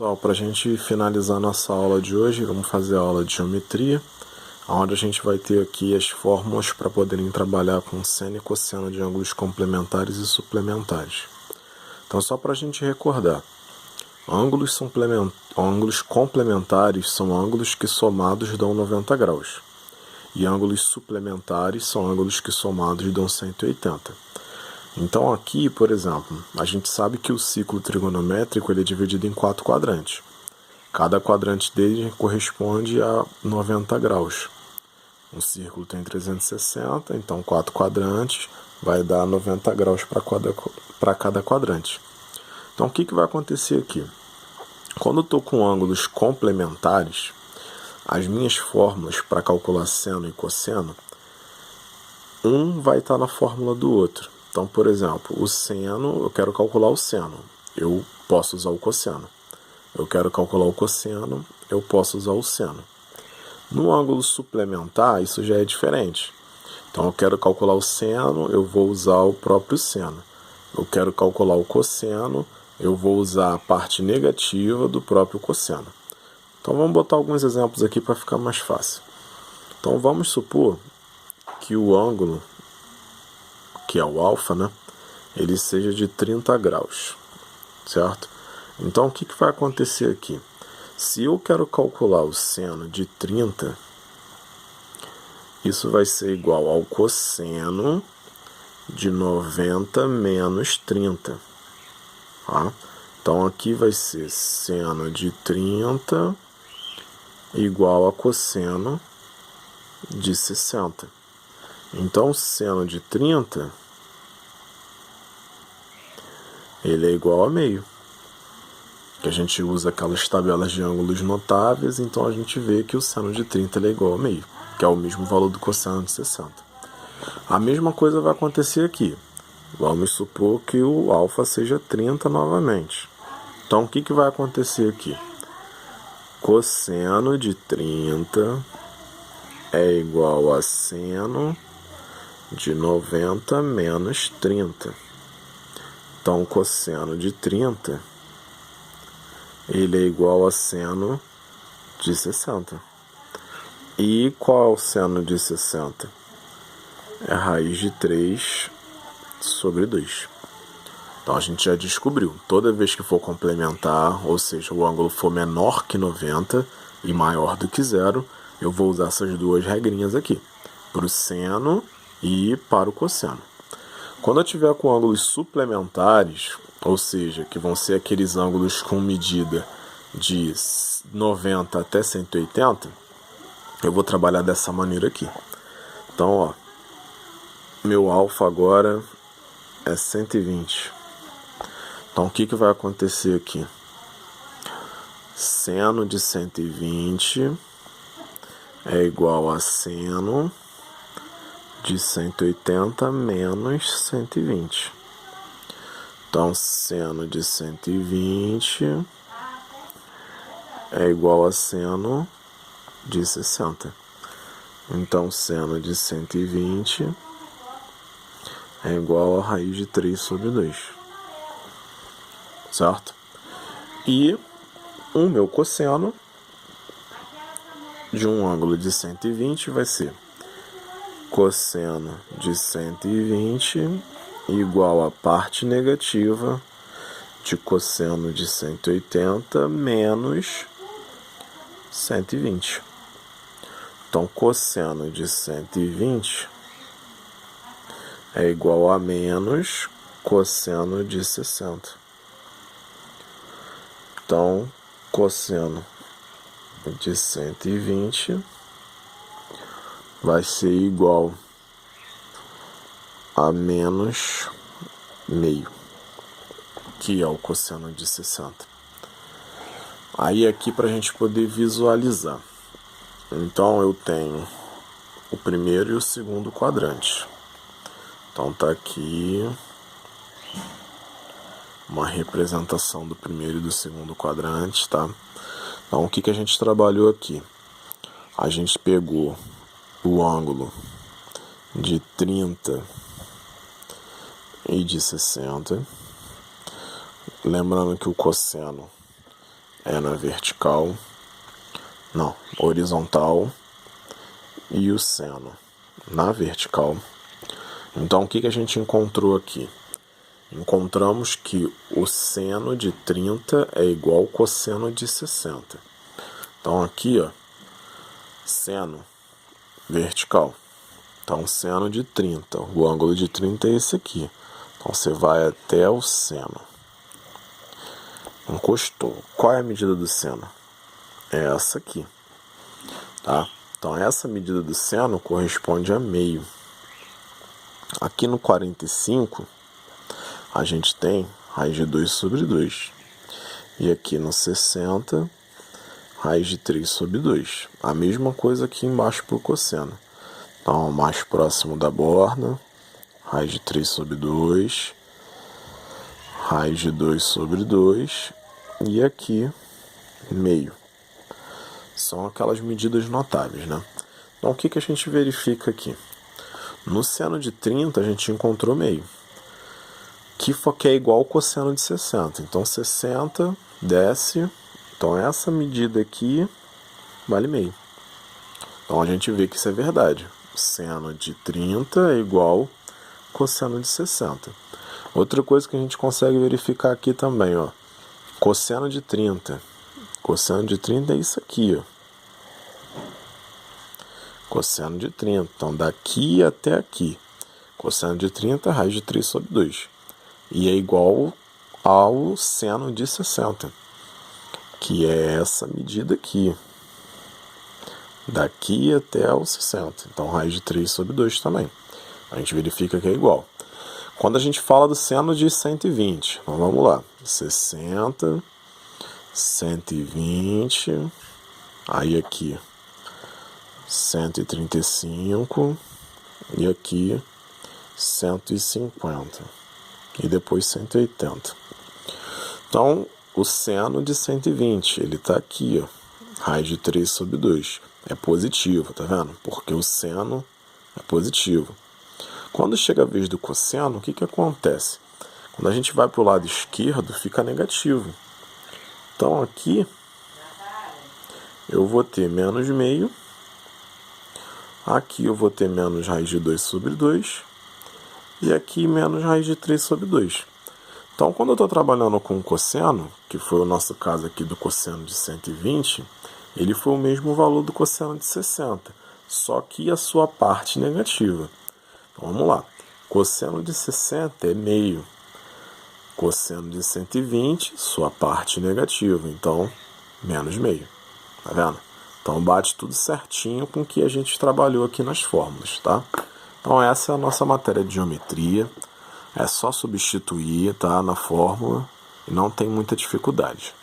Pessoal, para a gente finalizar nossa aula de hoje, vamos fazer a aula de geometria, onde a gente vai ter aqui as fórmulas para poderem trabalhar com seno e cosseno de ângulos complementares e suplementares. Então, só para a gente recordar, ângulos complementares são ângulos que somados dão 90 graus, e ângulos suplementares são ângulos que somados dão 180. Então aqui, por exemplo, a gente sabe que o ciclo trigonométrico ele é dividido em 4 quadrantes. Cada quadrante dele corresponde a 90 graus. Um círculo tem 360, então 4 quadrantes vai dar 90 graus para cada quadrante. Então o que vai acontecer aqui? Quando eu estou com ângulos complementares, as minhas fórmulas para calcular seno e cosseno, um vai estar na fórmula do outro. Então, por exemplo, o seno, eu quero calcular o seno, eu posso usar o cosseno. Eu quero calcular o cosseno, eu posso usar o seno. No ângulo suplementar, isso já é diferente. Então, eu quero calcular o seno, eu vou usar o próprio seno. Eu quero calcular o cosseno, eu vou usar a parte negativa do próprio cosseno. Então, vamos botar alguns exemplos aqui para ficar mais fácil. Então, vamos supor que o ângulo, que é o alfa, né, ele seja de 30 graus, certo? Então, o que vai acontecer aqui? Se eu quero calcular o seno de 30, isso vai ser igual ao cosseno de 90 menos 30. Tá? Então, aqui vai ser seno de 30 igual a cosseno de 60. Então, o seno de 30, ele é igual a meio. Que a gente usa aquelas tabelas de ângulos notáveis, então a gente vê que o seno de 30 ele é igual a meio, que é o mesmo valor do cosseno de 60. A mesma coisa vai acontecer aqui. Vamos supor que o alfa seja 30 novamente. Então, o que vai acontecer aqui? Cosseno de 30 é igual a seno de 90 menos 30. Então, cosseno de 30, ele é igual a seno de 60. E qual é o seno de 60? É raiz de 3 sobre 2. Então, a gente já descobriu. Toda vez que for complementar, ou seja, o ângulo for menor que 90 e maior do que 0, eu vou usar essas duas regrinhas aqui, para o seno e para o cosseno. Quando eu tiver com ângulos suplementares, ou seja, que vão ser aqueles ângulos com medida de 90 até 180, eu vou trabalhar dessa maneira aqui. Então, ó, meu alfa agora é 120. Então, o que vai acontecer aqui? Seno de 120 é igual a seno de 180 menos 120. Então, seno de 120 é igual a seno de 60. Então, seno de 120 é igual a raiz de 3 sobre 2. Certo? E o meu cosseno de um ângulo de 120 vai ser cosseno de 120 igual a parte negativa de cosseno de 180 menos 120. Então, cosseno de 120 é igual a menos cosseno de 60. Então, cosseno de 120 vai ser igual a menos meio, que é o cosseno de 60. Aí aqui para a gente poder visualizar. Então eu tenho o primeiro e o segundo quadrante. Então tá aqui uma representação do primeiro e do segundo quadrante, tá? Então o que a gente trabalhou aqui? A gente pegou o ângulo de 30 e de 60. Lembrando que o cosseno é na vertical, não, horizontal, e o seno na vertical. Então, o que a gente encontrou aqui? Encontramos que o seno de 30 é igual ao cosseno de 60. Então, aqui, ó, seno vertical. Então, seno de 30. O ângulo de 30 é esse aqui. Então, você vai até o seno. Encostou. Qual é a medida do seno? É essa aqui. Tá? Então, essa medida do seno corresponde a meio. Aqui no 45, a gente tem raiz de 2 sobre 2. E aqui no 60, raiz de 3 sobre 2. A mesma coisa aqui embaixo para o cosseno. Então, mais próximo da borda, raiz de 3 sobre 2, raiz de 2 sobre 2, e aqui, meio. São aquelas medidas notáveis, né? Então, o que a gente verifica aqui? No seno de 30, a gente encontrou meio, que é igual ao cosseno de 60. Então, 60 desce. Então, essa medida aqui vale meio. Então, a gente vê que isso é verdade. Seno de 30 é igual cosseno de 60. Outra coisa que a gente consegue verificar aqui também, ó. Cosseno de 30. Cosseno de 30 é isso aqui, ó. Cosseno de 30. Então, daqui até aqui. Cosseno de 30, raiz de 3 sobre 2. E é igual ao seno de 60, que é essa medida aqui. Daqui até o 60. Então, raiz de 3 sobre 2 também. A gente verifica que é igual. Quando a gente fala do seno de 120, então vamos lá. 60, 120, aí aqui 135 e aqui 150 e depois 180. Então, o seno de 120, ele está aqui, ó, raiz de 3 sobre 2. É positivo, tá vendo? Porque o seno é positivo. Quando chega a vez do cosseno, o que acontece? Quando a gente vai para o lado esquerdo, fica negativo. Então, aqui, eu vou ter menos meio. Aqui eu vou ter menos raiz de 2 sobre 2. E aqui menos raiz de 3 sobre 2. Então, quando eu estou trabalhando com o cosseno, que foi o nosso caso aqui do cosseno de 120, ele foi o mesmo valor do cosseno de 60, só que a sua parte negativa. Então, vamos lá. Cosseno de 60 é meio. Cosseno de 120, sua parte negativa. Então, menos meio. Tá vendo? Então, bate tudo certinho com o que a gente trabalhou aqui nas fórmulas, tá? Então, essa é a nossa matéria de geometria. É só substituir, tá, na fórmula e não tem muita dificuldade.